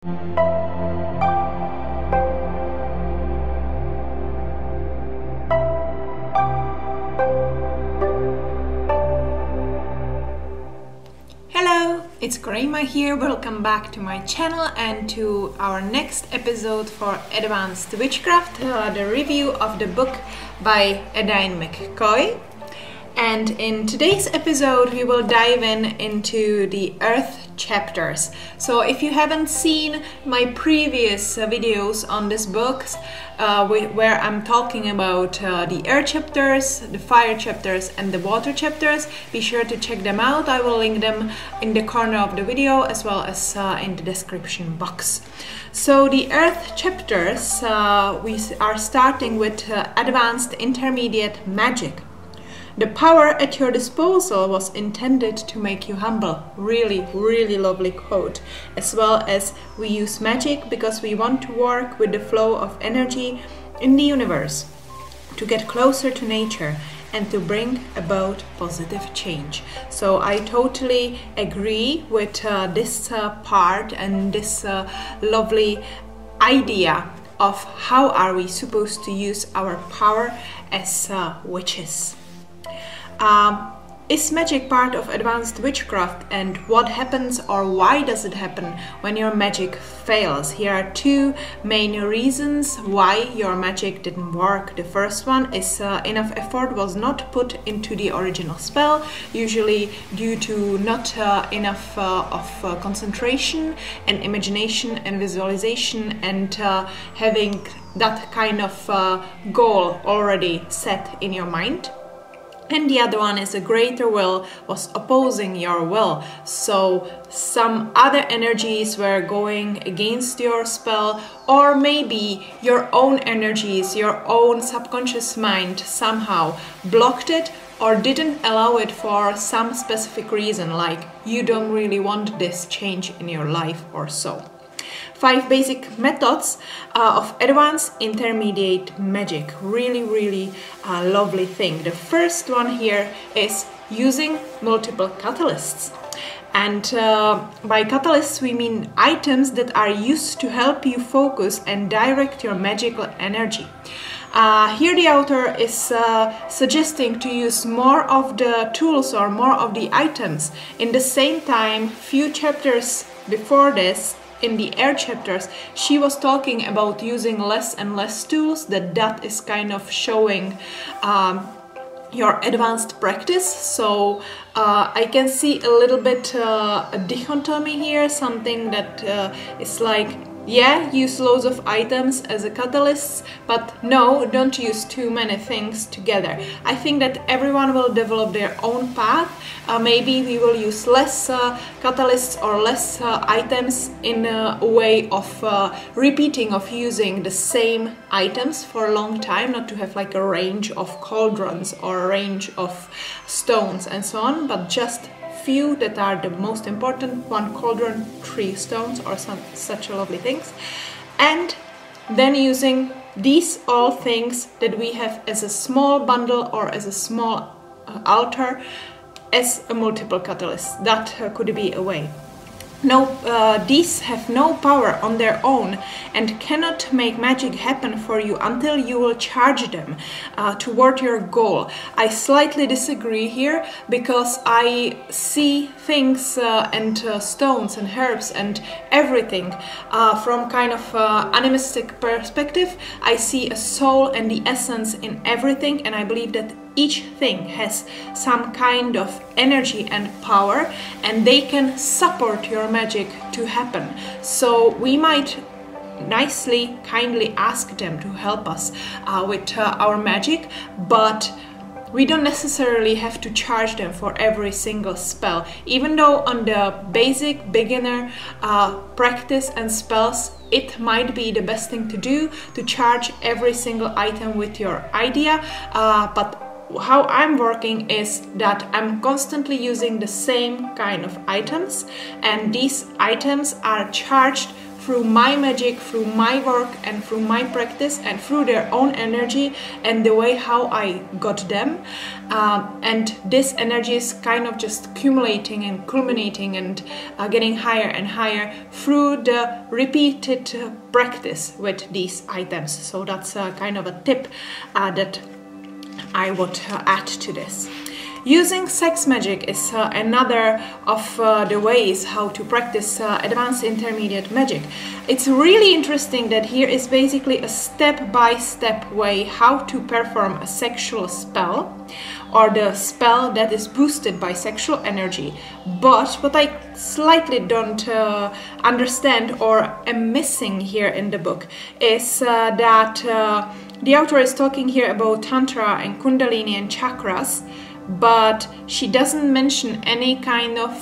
Hello, it's Coreyemmah here. Welcome back to my channel and to our next episode for Advanced Witchcraft, the review of the book by Edain McCoy. And in today's episode we will dive into the Earth chapters. So if you haven't seen my previous videos on this book, where I'm talking about the air chapters, the fire chapters and the water chapters, be sure to check them out. I will link them in the corner of the video as well as in the description box. So the Earth chapters, we are starting with Advanced Intermediate Magic. The power at your disposal was intended to make you humble. Really, really lovely quote. As well as we use magic because we want to work with the flow of energy in the universe, to get closer to nature and to bring about positive change. So I totally agree with this part and this lovely idea of how are we supposed to use our power as witches. Is magic part of advanced witchcraft, and what happens or why does it happen when your magic fails? Here are two main reasons why your magic didn't work. The first one is enough effort was not put into the original spell, usually due to not enough of concentration and imagination and visualization and having that kind of goal already set in your mind. And the other one is a greater will was opposing your will. So some other energies were going against your spell, or maybe your own energies, your own subconscious mind somehow blocked it or didn't allow it for some specific reason, like you don't really want this change in your life or so. 5 basic methods of advanced intermediate magic. Really lovely thing. The first one here is using multiple catalysts. And by catalysts we mean items that are used to help you focus and direct your magical energy. Here the author is suggesting to use more of the tools or more of the items. In the same time, few chapters before this, in the air chapters, she was talking about using less and less tools, that is kind of showing your advanced practice. So I can see a little bit a dichotomy here, something that is like, yeah, use loads of items as a catalyst, but no, don't use too many things together. I think that everyone will develop their own path. Maybe we will use less catalysts or less items in a way of repeating, of using the same items for a long time, not to have like a range of cauldrons or a range of stones and so on, but just few that are the most important, 1 cauldron, 3 stones or such lovely things, and then using these all things that we have as a small bundle or as a small altar as a multiple catalyst. That could be a way. These have no power on their own and cannot make magic happen for you until you will charge them toward your goal. I slightly disagree here because I see things and stones and herbs and everything from kind of animistic perspective. I see a soul and the essence in everything, and I believe that each thing has some kind of energy and power, and they can support your magic to happen. So we might nicely, kindly ask them to help us with our magic, but we don't necessarily have to charge them for every single spell. Even though on the basic beginner practice and spells, it might be the best thing to do to charge every single item with your idea, but how I'm working is that I'm constantly using the same kind of items, and these items are charged through my magic, through my work and through my practice and through their own energy and the way how I got them. And this energy is kind of just accumulating and culminating and getting higher and higher through the repeated practice with these items. So that's kind of a tip that I would add to this. Using sex magic is another of the ways how to practice advanced intermediate magic. It's really interesting that here is basically a step-by-step way how to perform a sexual spell, or the spell that is boosted by sexual energy. But what I slightly don't understand or am missing here in the book is that the author is talking here about Tantra and Kundalini and chakras, but she doesn't mention any kind of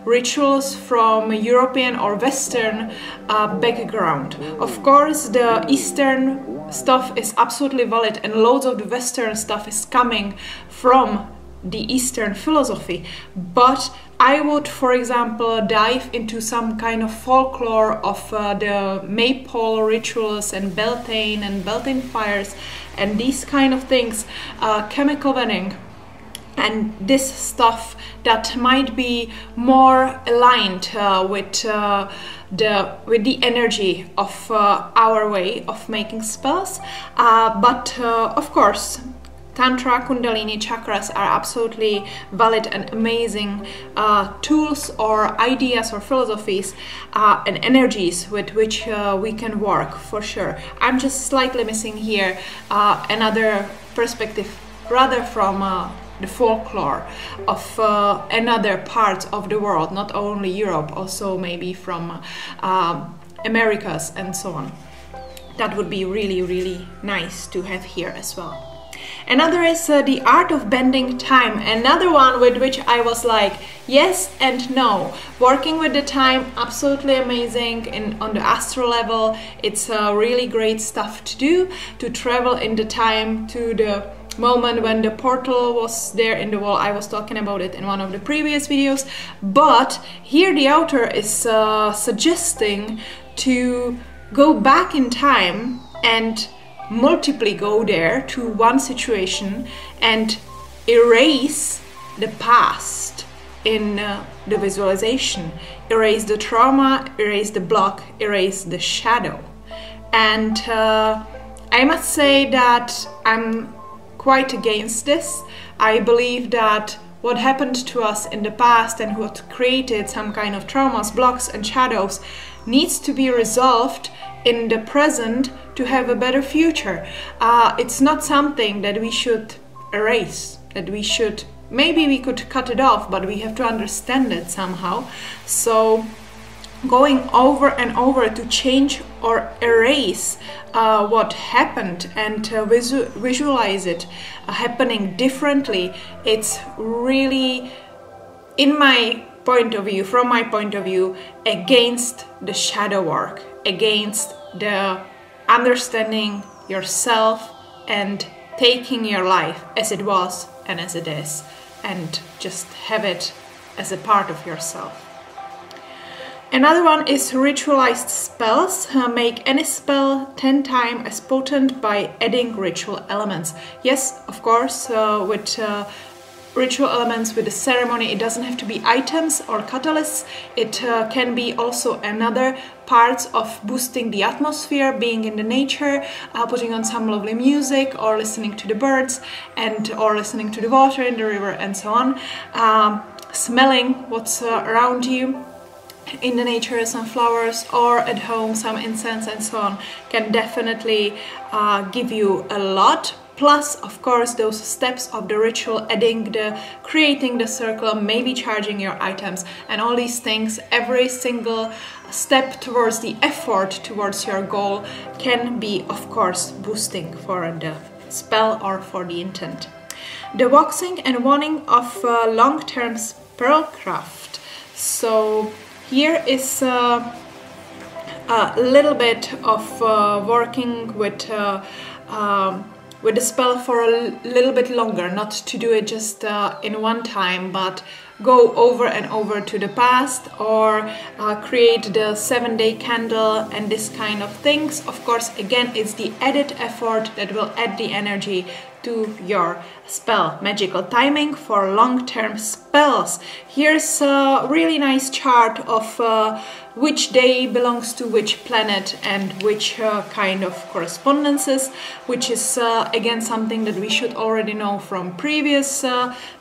rituals from European or Western background. Of course, the Eastern stuff is absolutely valid, and loads of the Western stuff is coming from the Eastern philosophy. But I would, for example, dive into some kind of folklore of the Maypole rituals and Beltane fires and these kind of things, chemical wedding, and this stuff that might be more aligned with the energy of our way of making spells. But of course, Tantra, Kundalini, chakras are absolutely valid and amazing tools or ideas or philosophies and energies with which we can work, for sure. I'm just slightly missing here another perspective, rather from the folklore of another part of the world, not only Europe, also maybe from Americas and so on. That would be really, really nice to have here as well. Another is the art of bending time. Another one with which I was like, yes and no. Working with the time, absolutely amazing. On the astral level, it's really great stuff to do, to travel in the time to the moment when the portal was there in the wall. I was talking about it in one of the previous videos. But here the author is suggesting to go back in time and multiply go there to one situation and erase the past in the visualization, erase the trauma, erase the block, erase the shadow. And I must say that I'm quite against this. I believe that what happened to us in the past and what created some kind of traumas, blocks and shadows needs to be resolved in the present to have a better future. It's not something that we should erase, that we should, maybe we could cut it off, but we have to understand it somehow. So going over and over to change or erase what happened and visualize it happening differently, it's really, in my point of view, from my point of view, against the shadow work, against the understanding yourself and taking your life as it was and as it is, and just have it as a part of yourself. Another one is ritualized spells. Make any spell 10 times as potent by adding ritual elements. Yes, of course, with ritual elements, with the ceremony, it doesn't have to be items or catalysts. It can be also another parts of boosting the atmosphere, being in the nature, putting on some lovely music, or listening to the birds, and or listening to the water in the river and so on. Smelling what's around you in the nature, some flowers, or at home some incense and so on, can definitely give you a lot. Plus, of course, those steps of the ritual, adding the, creating the circle, maybe charging your items, and all these things, every single step towards the effort towards your goal can be, of course, boosting for the spell or for the intent. The waxing and waning of long-term spellcraft. So here is a little bit of working with with the spell for a little bit longer, not to do it just in one time, but go over and over to the past, or create the 7-day candle and this kind of things. Of course, again, it's the added effort that will add the energy to your spell. Magical timing for long-term spells. Here's a really nice chart of which day belongs to which planet and which kind of correspondences, which is again something that we should already know from previous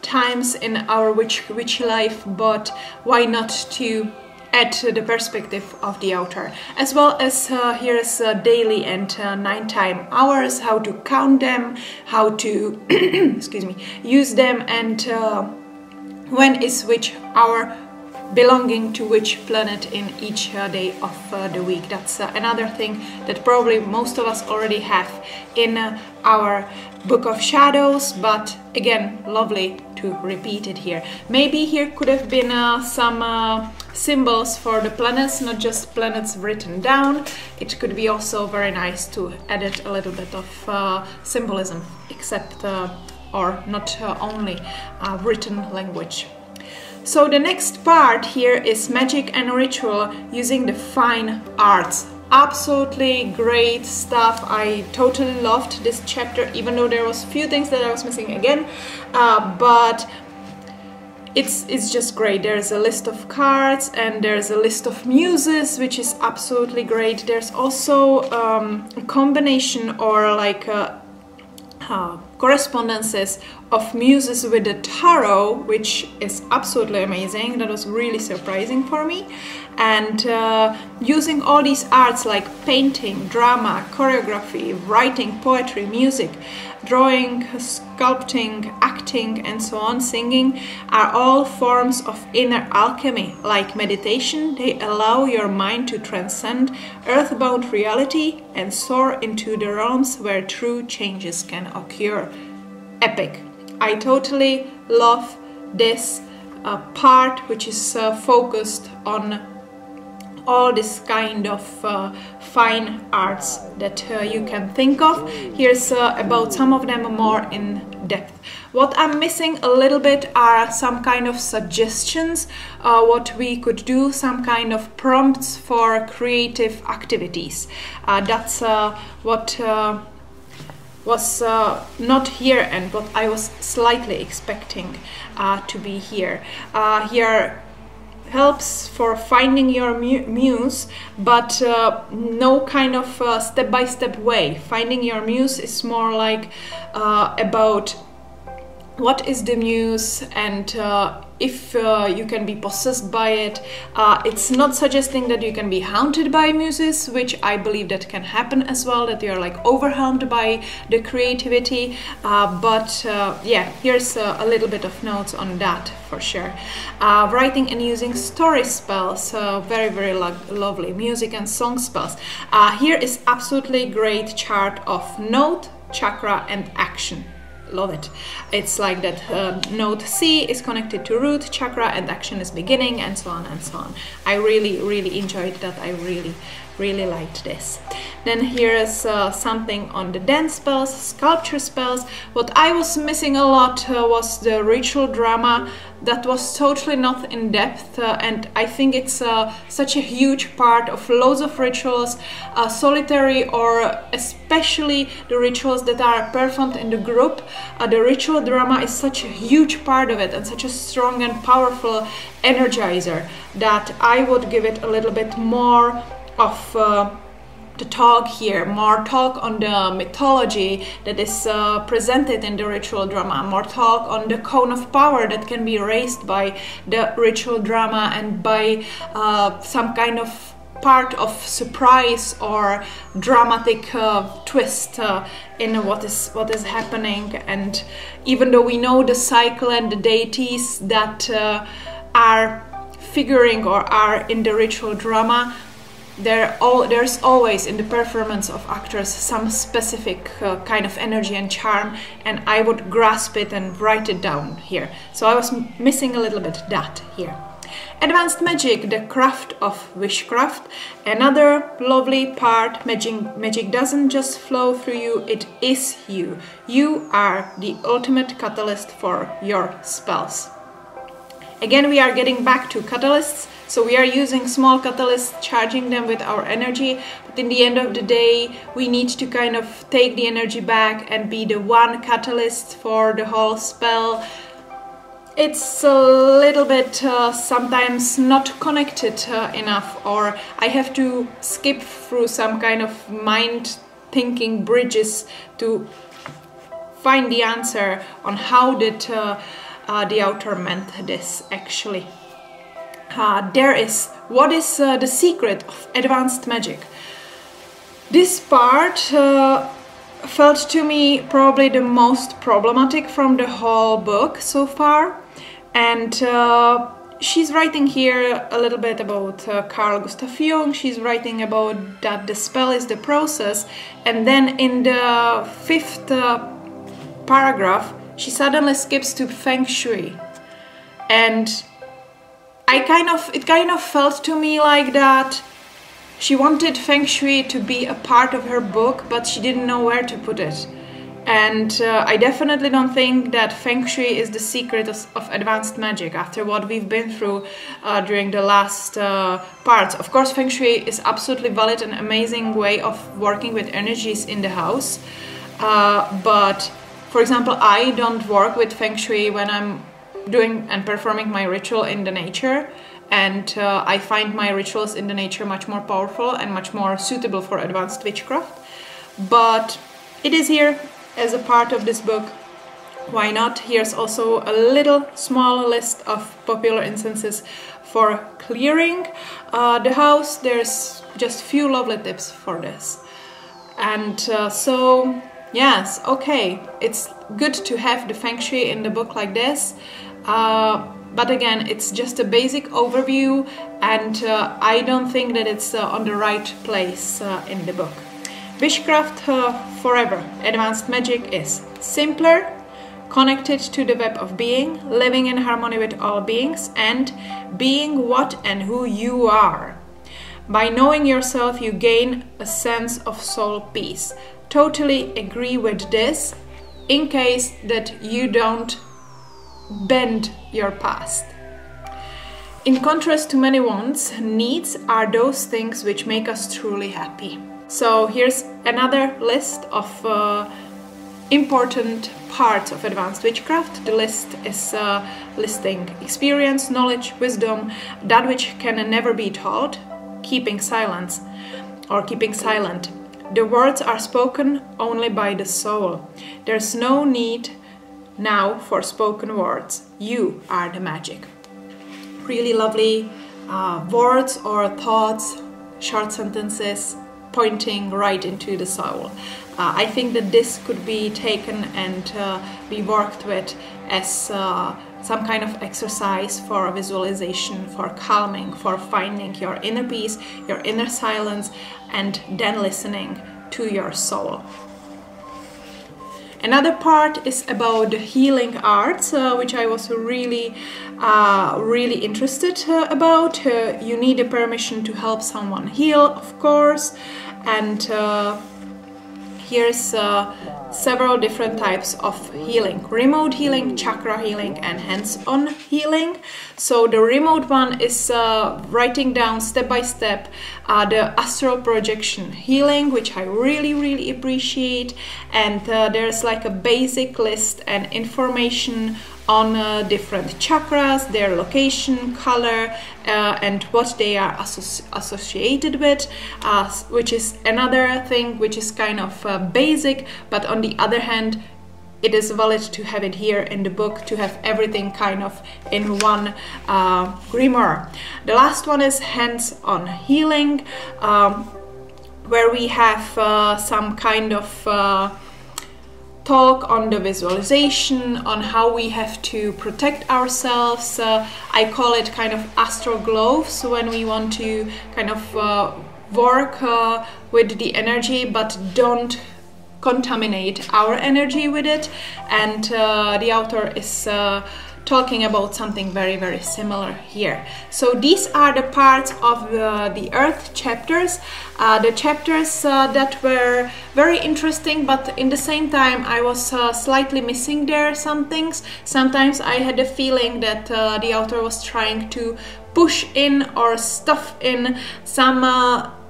times in our witchy life, but why not to add the perspective of the author, as well as here is daily and nighttime hours, how to count them, how to excuse me, use them, and when is which hour belonging to which planet in each day of the week. That's another thing that probably most of us already have in our Book of Shadows, but again, lovely to repeat it here. Maybe here could have been some symbols for the planets, not just planets written down. It could be also very nice to add a little bit of symbolism, except or not only written language. So the next part here is magic and ritual using the fine arts. Absolutely great stuff. I totally loved this chapter, even though there was a few things that I was missing again, but it's just great. There's a list of cards and there's a list of muses, which is absolutely great. There's also a combination or like correspondences of muses with the tarot, which is absolutely amazing. That was really surprising for me. And using all these arts like painting, drama, choreography, writing, poetry, music, drawing, sculpting, acting, and so on, singing, are all forms of inner alchemy. Like meditation, they allow your mind to transcend earthbound reality and soar into the realms where true changes can occur. Epic. I totally love this part, which is focused on all this kind of fine arts that you can think of. Here's about some of them more in depth. What I'm missing a little bit are some kind of suggestions, what we could do, some kind of prompts for creative activities. That's what was not here and what I was slightly expecting to be here. Here helps for finding your muse, but no kind of step-by-step way. Finding your muse is more like about what is the muse and if you can be possessed by it. It's not suggesting that you can be haunted by muses, which I believe that can happen as well, that you're like overwhelmed by the creativity, but yeah, here's a little bit of notes on that for sure. Writing and using story spells, very, very lovely. Music and song spells. Here is absolutely great chart of note, chakra and action. Love it. It's like that note C is connected to root chakra and action is beginning, and so on and so on. I really enjoyed that. I really liked this. Then here is something on the dance spells, sculpture spells. What I was missing a lot was the ritual drama. That was totally not in depth, and I think it's such a huge part of loads of rituals, solitary or especially the rituals that are performed in the group. The ritual drama is such a huge part of it and such a strong and powerful energizer that I would give it a little bit more of the talk here, more talk on the mythology that is presented in the ritual drama, more talk on the cone of power that can be raised by the ritual drama and by some kind of part of surprise or dramatic twist in what is happening. And even though we know the cycle and the deities that are figuring or are in the ritual drama, there's always in the performance of actors some specific kind of energy and charm, and I would grasp it and write it down here. So I was missing a little bit that here. Advanced magic, the craft of witchcraft. Another lovely part, magic doesn't just flow through you, it is you. You are the ultimate catalyst for your spells. Again, we are getting back to catalysts. So we are using small catalysts, charging them with our energy, but in the end of the day, we need to kind of take the energy back and be the one catalyst for the whole spell. It's a little bit sometimes not connected enough, or I have to skip through some kind of mind thinking bridges to find the answer on how did the author meant this actually. What is the secret of advanced magic? This part felt to me probably the most problematic from the whole book so far, and she's writing here a little bit about Carl Gustav Jung. She's writing about that the spell is the process, and then in the 5th paragraph she suddenly skips to Feng Shui, and it kind of felt to me like that she wanted Feng Shui to be a part of her book, but she didn't know where to put it. And I definitely don't think that Feng Shui is the secret of advanced magic after what we've been through during the last parts. Of course, Feng Shui is absolutely valid and amazing way of working with energies in the house. But, for example, I don't work with Feng Shui when I'm doing and performing my ritual in the nature, and I find my rituals in the nature much more powerful and much more suitable for advanced witchcraft. But it is here as a part of this book. Why not? Here's also a little small list of popular incenses for clearing the house. There's just few lovely tips for this. And so yes, okay, it's good to have the Feng Shui in the book like this. But again, it's just a basic overview, and I don't think that it's on the right place in the book. Witchcraft forever. Advanced magic is simpler, connected to the web of being, living in harmony with all beings, and being what and who you are. By knowing yourself, you gain a sense of soul peace. Totally agree with this, in case that you don't bend your past. In contrast to many wants, needs are those things which make us truly happy. So here's another list of important parts of advanced witchcraft. The list is listing experience, knowledge, wisdom, that which can never be told, keeping silence or keeping silent. The words are spoken only by the soul. There's no need now for spoken words. You are the magic. Really lovely words or thoughts, short sentences pointing right into the soul. I think that this could be taken and be worked with as some kind of exercise for visualization, for calming, for finding your inner peace, your inner silence, and then listening to your soul. Another part is about the healing arts, which I was really interested about. You need a permission to help someone heal, of course, and here's several different types of healing: remote healing, chakra healing, and hands-on healing. So the remote one is writing down step by step the astral projection healing, which I really appreciate, and there's like a basic list and information on different chakras, their location, color, and what they are associated with, which is another thing which is kind of basic, but on the other hand, it is valid to have it here in the book, to have everything kind of in one grimoire. The last one is hands-on healing, where we have some kind of talk on the visualization, on how we have to protect ourselves. I call it kind of astral gloves, when we want to kind of work with the energy but don't contaminate our energy with it. And the author is talking about something very, very similar here. So these are the parts of the Earth chapters, the chapters that were very interesting, but in the same time I was slightly missing there some things. Sometimes I had a feeling that the author was trying to push in or stuff in some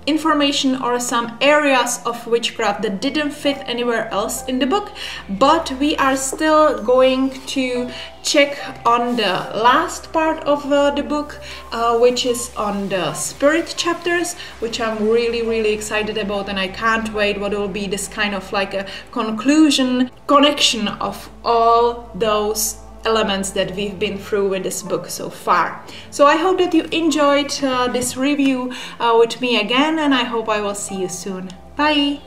information or some areas of witchcraft that didn't fit anywhere else in the book, but we are still going to check on the last part of the book, which is on the spirit chapters, which I'm really excited about, and I can't wait what will be this kind of like a conclusion, connection of all those elements that we've been through with this book so far. So I hope that you enjoyed this review with me again, and I hope I will see you soon. Bye!